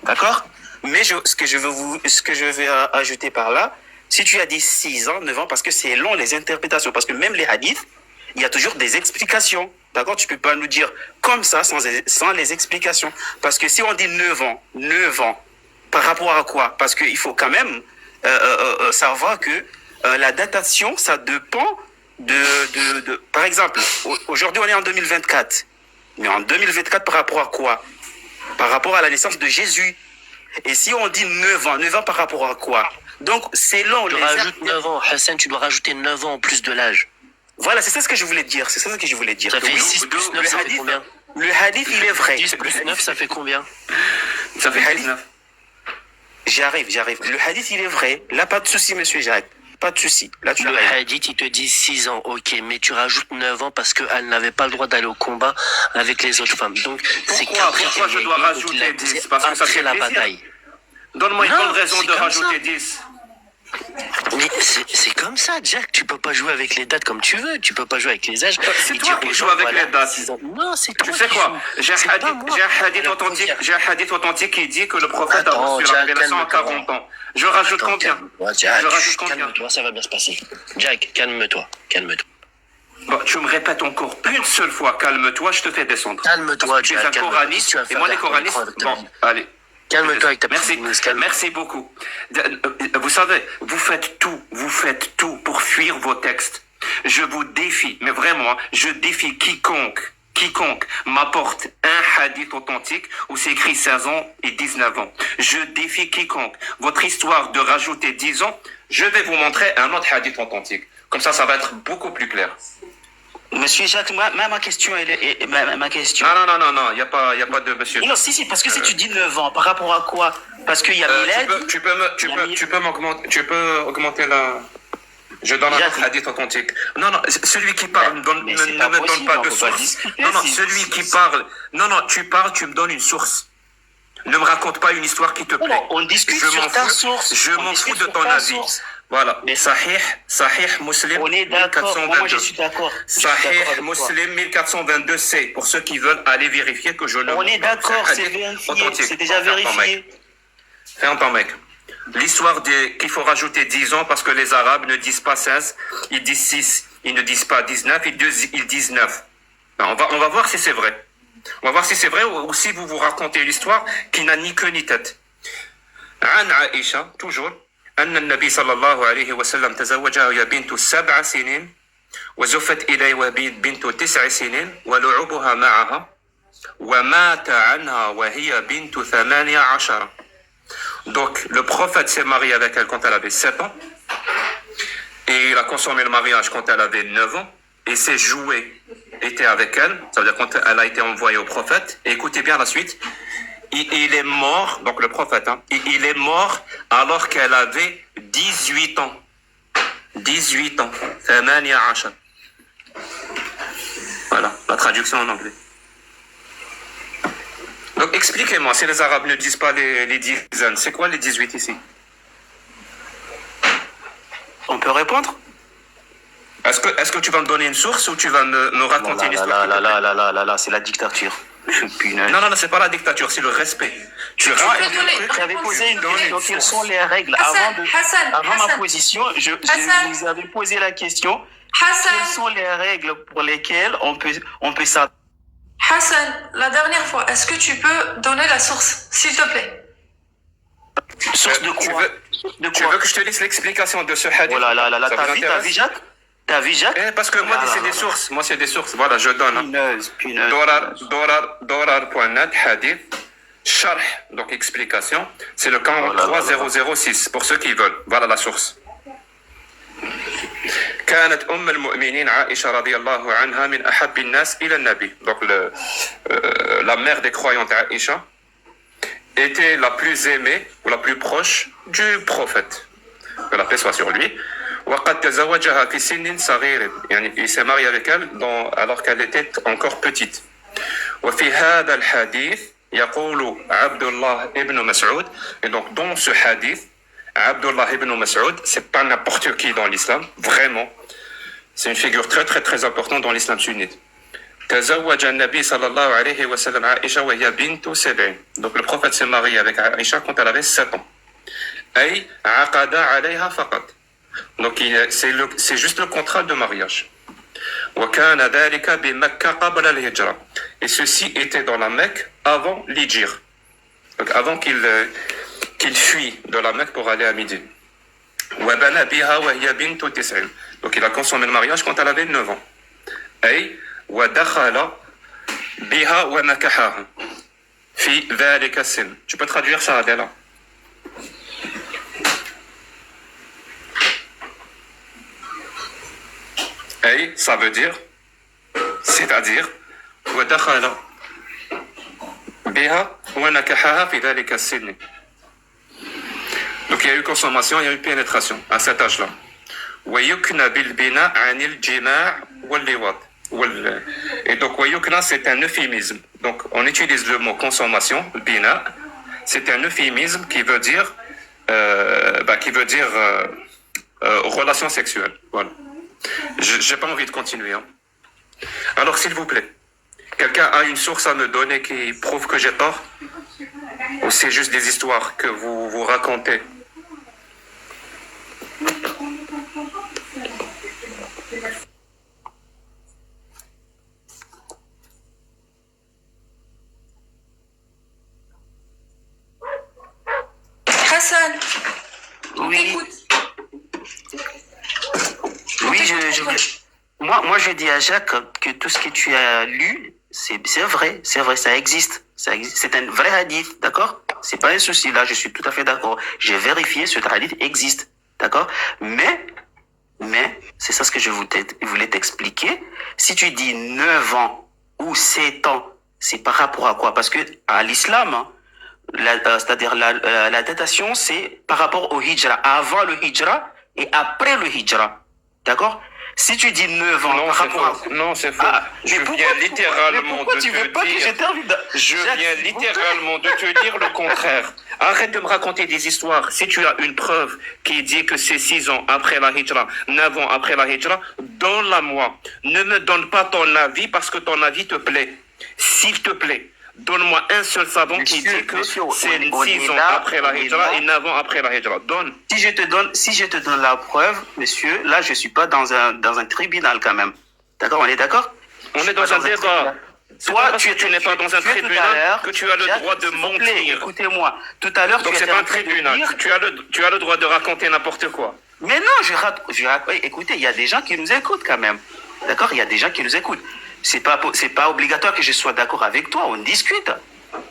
d'accord. Mais ce que je vais ajouter par là, si tu as dit 6 ans, 9 ans, parce que c'est long les interprétations, parce que même les hadiths, il y a toujours des explications. D'accord, tu peux pas nous dire comme ça sans les explications, parce que si on dit 9 ans, par rapport à quoi? Parce qu'il faut quand même savoir que la datation, ça dépend de par exemple, aujourd'hui on est en 2024, mais en 2024 par rapport à quoi? Par rapport à la naissance de Jésus. Et si on dit 9 ans par rapport à quoi? Donc c'est long. Tu rajoutes 9 ans, Hassan, tu dois rajouter 9 ans en plus de l'âge. Voilà, c'est ça ce que je voulais dire. Ça fait 6 plus 9, ça fait combien? Le hadith, il est vrai. 10 plus 9, ça fait combien? Ça fait 19. J'arrive. Le hadith, il est vrai. Là, pas de souci, monsieur Jacques. Pas de souci. Là, tu Le hadith, il te dit 6 ans, ok, mais tu rajoutes 9 ans parce qu'elle n'avait pas le droit d'aller au combat avec les autres femmes. Donc, c'est pourquoi je dois rajouter 10? Parce que ça fait la plaisir. bataille. Donne-moi une bonne raison de rajouter 10. Mais c'est comme ça, Jack. Tu peux pas jouer avec les dates comme tu veux. Tu peux pas jouer avec les âges. C'est toi qui joues avec les dates. Non, c'est toi. Tu sais quoi? J'ai un hadith authentique qui dit que le prophète a reçu la révélation à 40 ans. Je rajoute combien? Calme-toi, ça va bien se passer. Jack, calme-toi. Bon, tu me répètes encore une seule fois, calme-toi, je te fais descendre. Calme-toi, tu es un Jack. coraniste, et moi les coranistes, bon, allez. Calme-toi avec ta Merci beaucoup. Vous savez, vous faites tout pour fuir vos textes. Je vous défie, mais vraiment, je défie quiconque m'apporte un hadith authentique où c'est écrit 16 ans et 19 ans. Je défie quiconque. Votre histoire de rajouter 10 ans, je vais vous montrer un autre hadith authentique. Comme ça va être beaucoup plus clair. Monsieur Jacques, ma question, ma question. Non, il n'y a pas de monsieur. Non, si, parce que si tu dis 9 ans, par rapport à quoi? Parce qu'il y a Milad. Tu peux augmenter la... Je donne un Jacques, autre hadith authentique. Non, non, celui qui parle ne me donne pas de source. Non, non, celui qui parle. Non, non, tu parles, tu me donnes une source. Ne me raconte pas une histoire qui te plaît. On discute Je sur m'en ta fous. source. Je On m'en discute fous de sur ton ta avis. source. Voilà. Mais Sahih Muslim on est d'accord. Moi, je 1422. suis d'accord. Sahih Muslim 1422C. Pour ceux qui veulent aller vérifier que je ne. On est d'accord, c'est hadith vérifié. authentique. C'est déjà vérifié. Ferme ton mec. L'histoire qu'il faut rajouter 10 ans parce que les Arabes ne disent pas 16, ils disent 6. Ils ne disent pas 19, ils disent 9. Ben, on va voir si c'est vrai. On va voir si c'est vrai ou si vous vous racontez une histoire qui n'a ni queue ni tête. عن عائشة toujours أن النبي صلى الله عليه وسلم تزوجها وهي بنت 7 سنين وزفت إليه وهي بنت 9 سنين ولعبها معها ومات عنها وهي بنت 18. Donc le prophète s'est marié avec elle quand elle avait 7 ans et il a consommé le mariage quand elle avait 9 ans et ses jouets étaient avec elle, ça veut dire quand elle a été envoyée au prophète. Et écoutez bien la suite. Il est mort, donc le prophète, il est mort alors qu'elle avait 18 ans. 18 ans. 18. Voilà, la traduction en anglais. Donc expliquez-moi, si les Arabes ne disent pas les dizaines, c'est quoi les 18 ici? On peut répondre? Est-ce que tu vas me donner une source ou tu vas me raconter l'histoire? Là, c'est la dictature. Non, c'est pas la dictature, c'est le respect. Tu avais posé une question, quelles sont les règles? Avant ma position, je vous avais posé la question. Quelles sont les règles pour lesquelles on peut s'attendre? Hassan, la dernière fois, est-ce que tu peux donner la source, s'il te plaît? Source de quoi? Tu veux que je te laisse l'explication de ce hadith? Oh là, t'as vu Jacques? T'as vu Jacques? Parce que moi, c'est des sources. Moi, c'est des sources. Voilà, je donne. Punaise. Dorar.net, hadith, sharh, donc explication. C'est le 43006, pour ceux qui veulent. Voilà la source. كانت المؤمنين عائشة رضي الله عنها من أحب الناس إلى النبي. Donc la mère des croyantes Aïcha était la plus aimée ou la plus proche du prophète. Que la paix soit sur lui. وقد تزوجها في سن صغير. يعني il s'est marié avec elle alors qu'elle était encore petite. وفي هذا الحديث يقول عبد الله ابن مسعود. Et donc dans ce hadith, Abdullah ibn Mas'ud, c'est pas n'importe qui dans l'islam, vraiment. C'est une figure très très très importante dans l'islam sunnite. تزوج النبي صلى الله عليه وسلم عائشة وهي بنت 7. Donc le prophète s'est marié avec Aïcha quand elle avait 7 ans. أي عقد عليها فقط. Donc c'est juste le contrat de mariage. وكان ذلك بمكة قبل الهجرة. Et ceci était dans la Mecque avant l'Hijr. Donc avant qu'il fuit de la Mecque pour aller à Médine. وبنى بها وهي بنت 9. Donc il a consommé le mariage quand elle avait 9 ans. أي ودخل بها ونكحها في ذلك السن. Tu peux traduire ça, Adela? أي ça veut dire, c'est-à-dire ودخل بها ونكحها في ذلك السن. Donc il y a eu consommation, il y a eu pénétration à cet âge-là. ويكنى بالبناء عن الجماع واللواط. Et donc ويكنى c'est un euphémisme. Donc on utilise le mot consommation, bina, c'est un euphémisme qui veut dire relation sexuelle. Voilà. J'ai pas envie de continuer. Hein. Alors s'il vous plaît, quelqu'un a une source à me donner qui prouve que j'ai tort? Ou c'est juste des histoires que vous racontez? Hassan, Oui. écoute. Oui, moi, je dis à Jacques que tout ce que tu as lu, c'est vrai, ça existe. C'est un vrai hadith, d'accord? C'est pas un souci, là, je suis tout à fait d'accord. J'ai vérifié, ce hadith existe, d'accord? Mais, c'est ça ce que je voulais t'expliquer. Si tu dis 9 ans ou 7 ans, c'est par rapport à quoi? Parce que à l'islam, hein, c'est-à-dire la datation, c'est par rapport au hijra, avant le hijra et après le hijra. D'accord? Si tu dis 9 ans, Non, par c'est rapport à... faux. Non, c'est faux. Ah, Je mais viens pourquoi littéralement de tu veux te pas que dire. j'intervienne Je Jacques, viens s'il vous plaît. littéralement de te dire le contraire. Arrête de me raconter des histoires. Si tu as une preuve qui dit que c'est 6 ans après la hijra, 9 ans après la hijra, donne-la moi. Ne me donne pas ton avis parce que ton avis te plaît. S'il te plaît, donne-moi un seul savant qui Monsieur, dit que monsieur, c'est on 6 est ans là, après la on est hijra là. et 9 ans après la hijra. Donne. Si je te donne la preuve, monsieur, là, je suis pas dans un tribunal quand même. D'accord? On est d'accord? On Je est suis pas dans un débat. tribunal. C'est Toi, pas parce que tu n'es pas dans un tu es tout à tribunal l'heure- que tu as le Jacques, droit de s'il vous plaît, mentir. écoutez-moi. Tout à l'heure, Donc tu c'est étais pas en un train de tribunal. dire... Tu as le droit de raconter n'importe quoi. Mais non, écoutez, il y a des gens qui nous écoutent quand même. D'accord? Il y a des gens qui nous écoutent. C'est pas obligatoire que je sois d'accord avec toi. On discute.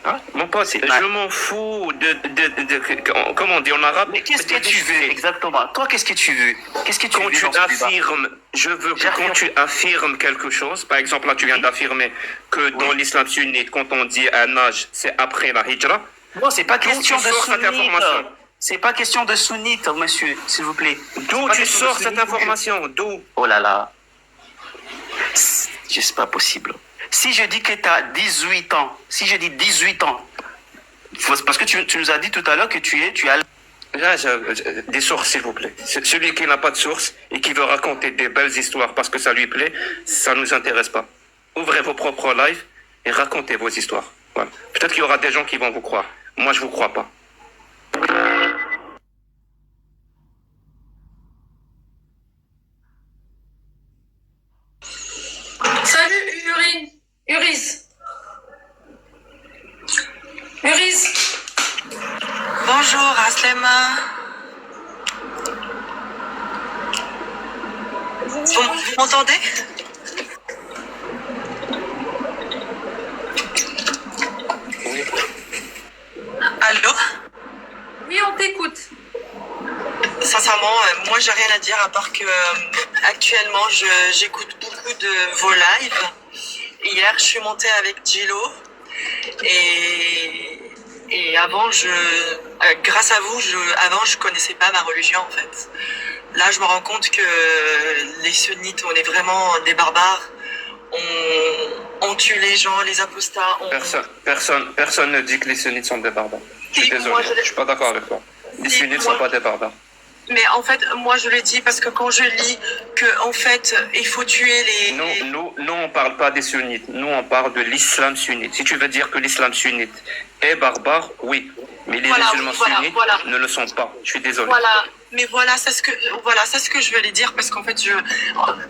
Hein? Mon pote, je m'en fous comment on dit en arabe. Mais qu'est-ce que tu veux exactement? Toi, qu'est-ce que tu veux? Qu'est-ce que tu Quand veux tu dans ce débat? affirmes, je veux que J'affirme. quand tu affirmes quelque chose, par exemple là tu viens d'affirmer que dans l'islam sunnite, quand on dit un âge, c'est après la hijra. Non, c'est pas D'où question tu de sors cette sunnite. information? C'est pas question de sunnite, monsieur, s'il vous plaît. D'où C'est pas tu question de sors cette sunnite. information? D'où? Oh là là. C'est pas possible. Si je dis que tu as 18 ans, si je dis 18 ans, parce que tu nous as dit tout à l'heure que tu as... Là, des sources, s'il vous plaît. Celui qui n'a pas de source et qui veut raconter des belles histoires parce que ça lui plaît, ça ne nous intéresse pas. Ouvrez vos propres lives et racontez vos histoires. Voilà. Peut-être qu'il y aura des gens qui vont vous croire. Moi, je vous crois pas. Salut Uris. Bonjour Aslema. Vous m'entendez? Allô? Oui, on t'écoute. Sincèrement, moi j'ai rien à dire à part que actuellement j'écoute beaucoup de vos lives. Hier je suis montée avec Gilo et avant grâce à vous, avant je connaissais pas ma religion en fait. Là je me rends compte que les sunnites on est vraiment des barbares. On tue les gens, les apostats. Personne ne dit que les sunnites sont des barbares. Je suis Si, désolé, moi, je suis pas d'accord avec toi. Les Si, sunnites ne moi- sont pas des barbares. Mais en fait, moi je le dis parce que quand je lis que en fait il faut tuer les. Nous, on parle pas des sunnites. Nous, on parle de l'islam sunnite. Si tu veux dire que l'islam sunnite est barbare, oui. Mais les Voilà, musulmans voilà, sunnites voilà. ne le sont pas. Je suis désolé. Voilà, mais voilà, c'est ce que je voulais dire parce qu'en fait,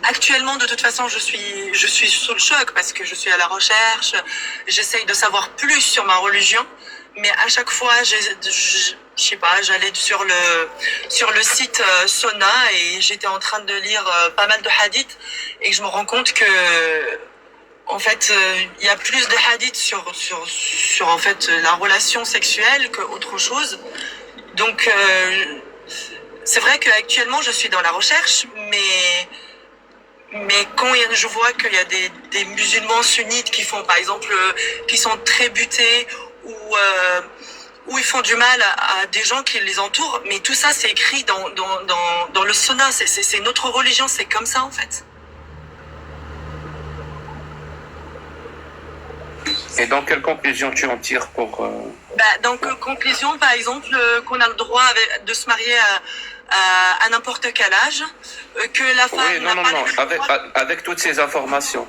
actuellement, de toute façon, je suis sous le choc parce que je suis à la recherche, j'essaye de savoir plus sur ma religion, mais à chaque fois, je sais pas, j'allais sur le site Sona et j'étais en train de lire pas mal de hadiths et je me rends compte que en fait, il y a plus de hadiths sur en fait la relation sexuelle qu'autre chose. Donc, c'est vrai qu'actuellement, je suis dans la recherche, mais quand je vois qu'il y a des musulmans sunnites qui font, par exemple, qui sont très butés ou ils font du mal à des gens qui les entourent, mais tout ça, c'est écrit dans le Sunna. C'est notre religion, c'est comme ça, en fait. Et dans quelle conclusion tu en tires pour... Donc, conclusion, par exemple, qu'on a le droit de se marier à n'importe quel âge, que la femme Oui, n'a non, pas non. le droit... Avec toutes ces informations,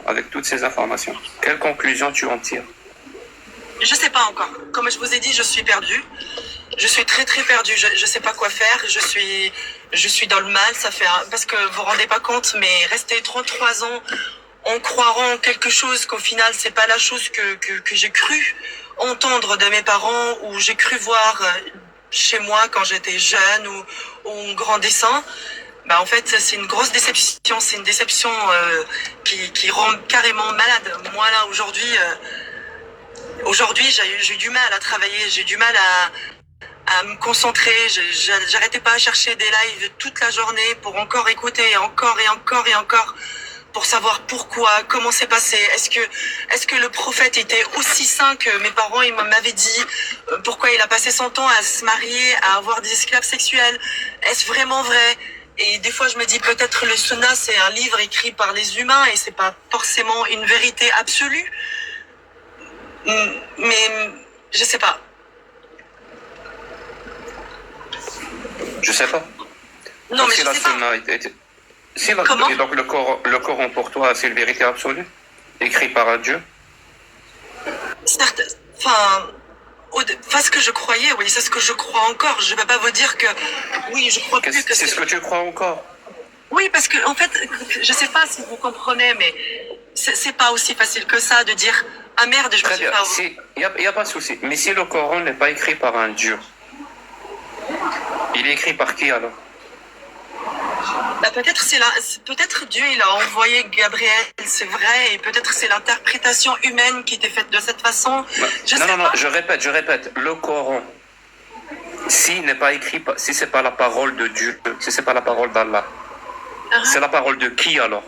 quelle conclusion tu en tires? Je sais pas encore. Comme je vous ai dit, je suis perdue. Je suis très très perdue. Je sais pas quoi faire. Je suis dans le mal. Parce que vous vous rendez pas compte, mais rester 33 ans en croirant en quelque chose qu'au final c'est pas la chose que j'ai cru entendre de mes parents ou j'ai cru voir chez moi quand j'étais jeune ou en grandissant. En fait, c'est une grosse déception. C'est une déception qui rend carrément malade. Moi là aujourd'hui, j'ai eu du mal à travailler, j'ai eu du mal à me concentrer. J'arrêtais pas à chercher des lives toute la journée pour encore écouter, encore et encore et encore, pour savoir pourquoi, comment c'est passé. Est-ce que le prophète était aussi saint que mes parents ils m'avaient dit? Pourquoi il a passé son temps à se marier, à avoir des esclaves sexuels? Est-ce vraiment vrai? Et des fois, je me dis peut-être le Sunna, c'est un livre écrit par les humains et c'est pas forcément une vérité absolue. Mais je sais pas. Je sais pas. Non, Donc, mais si je la sais pas. Sunna si la- Comment et donc le Coran pour toi, c'est une vérité absolue, écrit par un Dieu. Certes, enfin, ce que je croyais, oui, c'est ce que je crois encore. Je vais pas vous dire que, oui, je crois plus que C'est ce que tu crois encore. Oui, parce que, en fait, je sais pas si vous comprenez, mais c'est pas aussi facile que ça de dire, ah merde, je me Très suis bien, pas... il y a pas de souci. Mais si le Coran n'est pas écrit par un Dieu, il est écrit par qui alors? Bah, peut-être Dieu, il a envoyé Gabriel, c'est vrai, et peut-être c'est l'interprétation humaine qui était faite de cette façon. Non, je répète, le Coran, s'il n'est pas écrit, si c'est pas la parole de Dieu, si c'est pas la parole d'Allah, c'est la parole de qui alors?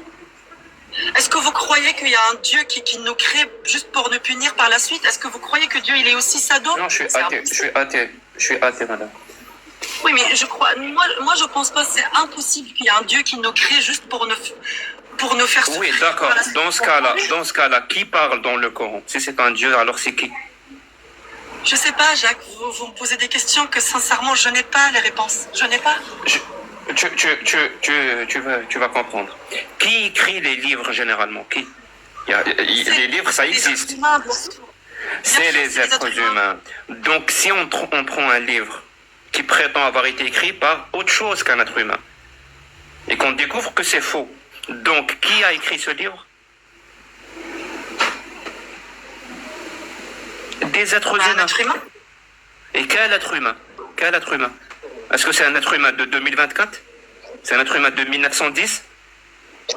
Est-ce que vous croyez qu'il y a un Dieu qui nous crée juste pour nous punir par la suite? Est-ce que vous croyez que Dieu, il est aussi sado? Non, je suis athée, madame. Oui, mais je crois, moi je pense pas, c'est impossible qu'il y ait un Dieu qui nous crée juste pour nous faire souffrir. Oui, d'accord. Dans ce cas-là, qui parle dans le Coran? Si c'est un Dieu, alors c'est qui? Je sais pas, Jacques, vous me posez des questions que sincèrement je n'ai pas les réponses. Je n'ai pas. Tu vas comprendre. Qui écrit les livres généralement? Qui? Les livres, ça existe. C'est les êtres humains. Donc, si on prend un livre qui prétend avoir été écrit par autre chose qu'un être humain, et qu'on découvre que c'est faux, donc qui a écrit ce livre? Des êtres humains. Un être humain? Et quel être humain? Quel être humain? Est-ce que c'est un être humain de 2024? C'est un être humain de 1910?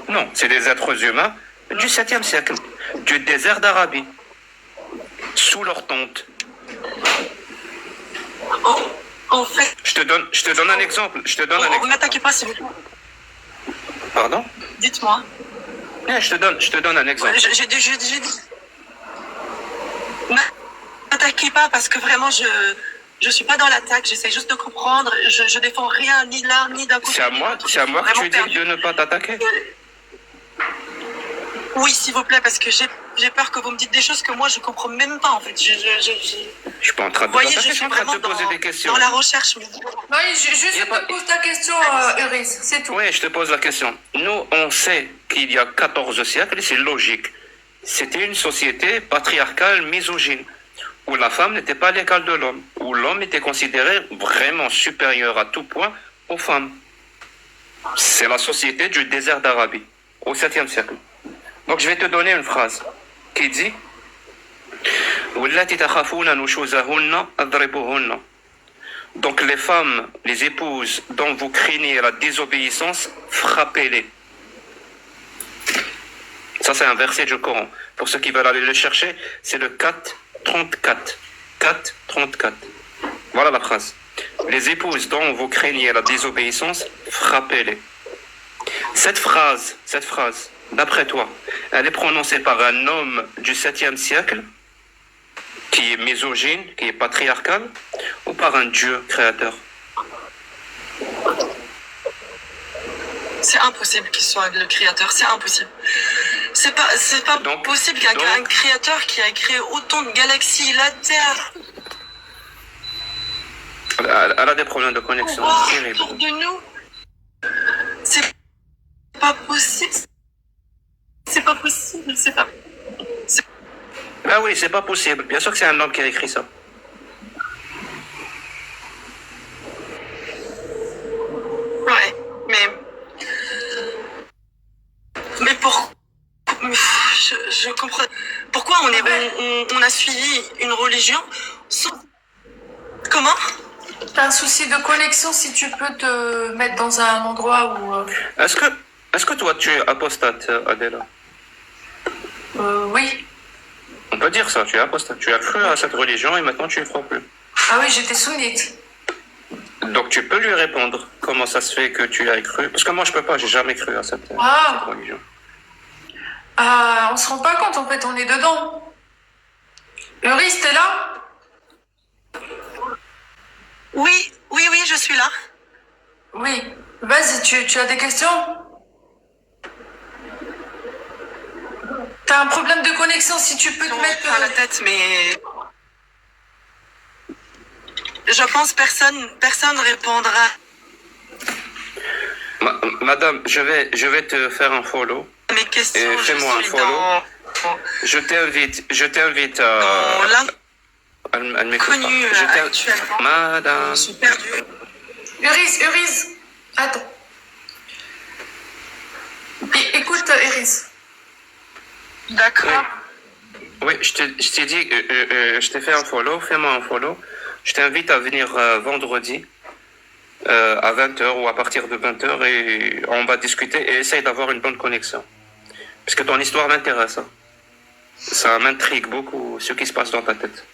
Non, c'est des êtres humains du 7e siècle, du désert d'Arabie, sous leur tente. En fait... Je te donne un exemple. Ne m'attaquez pas, s'il vous plaît. Pardon? Dites-moi. Je te donne un exemple. J'ai dit... Ne m'attaquez pas, parce que vraiment, je suis pas dans l'attaque, j'essaie juste de comprendre, je défends rien, ni l'un, ni d'un côté. C'est à moi que tu dis de ne pas t'attaquer? Oui, s'il vous plaît, parce que j'ai peur que vous me dites des choses que moi je comprends même pas en fait. Je suis pas en train de t'attaquer, je suis en train de te poser des questions. Dans la recherche. Oui, juste te pose ta question, Euris, c'est tout. Oui, je te pose la question. Nous, on sait qu'il y a 14 siècles, et c'est logique. C'était une société patriarcale misogyne, où la femme n'était pas l'égal de l'homme, où l'homme était considéré vraiment supérieur à tout point aux femmes. C'est la société du désert d'Arabie, au 7e siècle. Donc je vais te donner une phrase qui dit donc les femmes, les épouses dont vous craignez la désobéissance, frappez-les. Ça c'est un verset du Coran. Pour ceux qui veulent aller le chercher, c'est le 4.34. 4.34. Voilà la phrase. Les épouses dont vous craignez la désobéissance, frappez-les. Cette phrase, d'après toi, elle est prononcée par un homme du 7e siècle, qui est misogyne, qui est patriarcal, ou par un Dieu créateur? C'est impossible qu'il soit le créateur, c'est impossible. C'est pas possible qu'il y ait un créateur qui a créé autant de galaxies, la Terre. Elle a des problèmes de connexion. Autour de nous. C'est pas possible. C'est pas possible, c'est pas... Ah oui, c'est pas possible. Bien sûr que c'est un homme qui a écrit ça. Ouais, mais pour... Je comprends... Pourquoi on a suivi une religion sans... Comment? T'as un souci de connexion, si tu peux te mettre dans un endroit où... Est-ce que toi tu es apostate, Adela? Oui. On peut dire ça, tu es apostate. Tu as cru à cette religion et maintenant tu ne crois plus. Ah oui, j'étais sunnite. Donc tu peux lui répondre comment ça se fait que tu as cru. Parce que moi je peux pas, j'ai jamais cru à cette religion. On se rend pas compte, en fait, on est dedans. Euris, t'es là? Oui, je suis là. Oui. Vas-y, tu as des questions? T'as un problème de connexion, si tu peux te mettre... à la tête, mais je pense personne répondra. Madame, je vais te faire un follow. Mes questions, fais-moi un follow. Je t'invite à... Elle m'écoute pas. Actuellement. Madame. Je suis perdue. Iris, attends. Écoute, Iris. D'accord. Oui, je t'ai dit, je t'ai fait un follow, fais-moi un follow. Je t'invite à venir vendredi à 20h ou à partir de 20h et on va discuter et essaye d'avoir une bonne connexion. Parce que ton histoire m'intéresse. Hein. Ça m'intrigue beaucoup ce qui se passe dans ta tête.